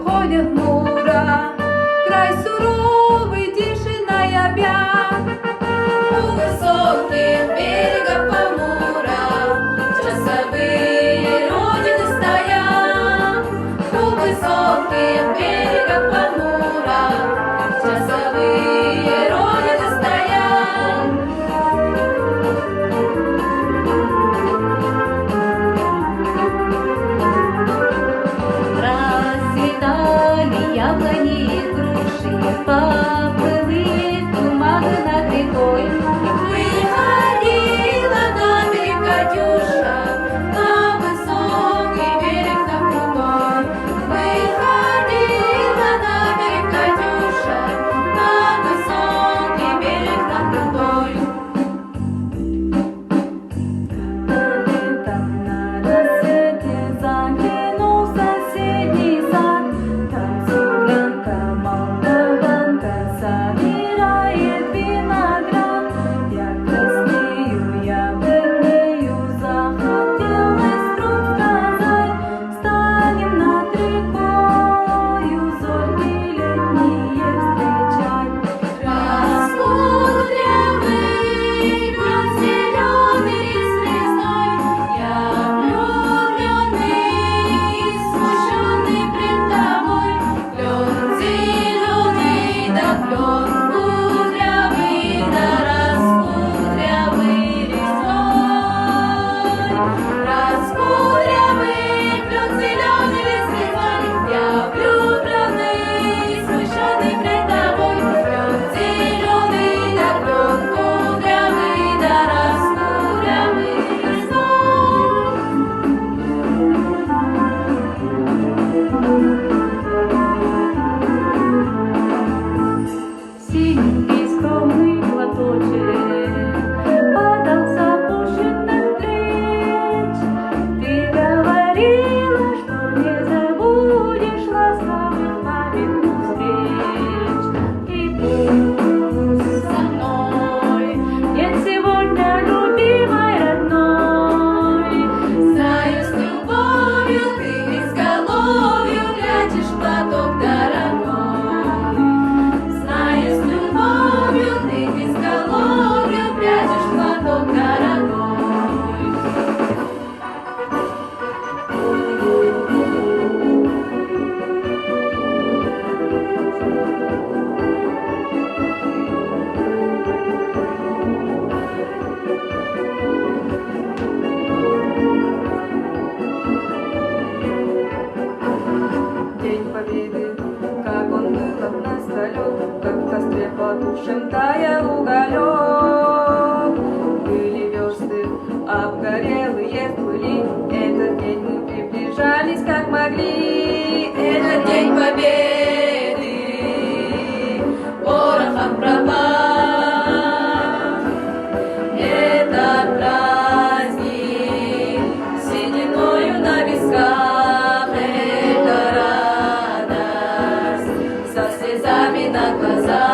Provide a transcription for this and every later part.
Ходят хмуро, край суровый, тишина и объят. У высоких берегов Амура часовые родины стоят. У высоких берегов Амура часовые родины стоят. Яблони и груши, поплыли туманы над рекой. Выходила на берег Катюша, на высокий берег, на крутой. Выходила на берег Катюша, на высокий берег, на крутой. Там на рассвете заглянул в соседний сад. Собирает виноград, я краснею, я бледнею, захотелось вдруг сказать: станем над рекою зорьки летние встречать. Раскудрявый плет зеленый с весной, я влюбленный и смущенный пред тобой. Плет зеленый да плет кудрявый да раскудрявый весной. Раскудрявый плет зеленый лист весной, я влюбленный, смущенный пред тобой. Плет зеленый да плет кудрявый да раскудрявый весной. Синенький скромный платочек падал с опущенных плеч. Ты говорила, что не забудешь ласковых памятных встреч. И пусть со мной нет сегодня любимой родной. Знаю, с любовью ты изголовью прячешь платок дорогой. Знаю, с любовью ты изголовью прячешь платок дорогой. День Победы, как он был от нас далек, как в костре потухшем таял уголек. Были версты обгорелые вплыли, этот день мы приближались как могли. Этот день Победы порохом пропах. Этот праздник сединою на висках. Это радость со слезами на глазах.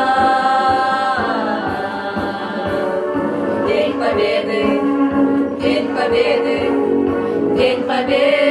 День Победы, День Победы, День Победы.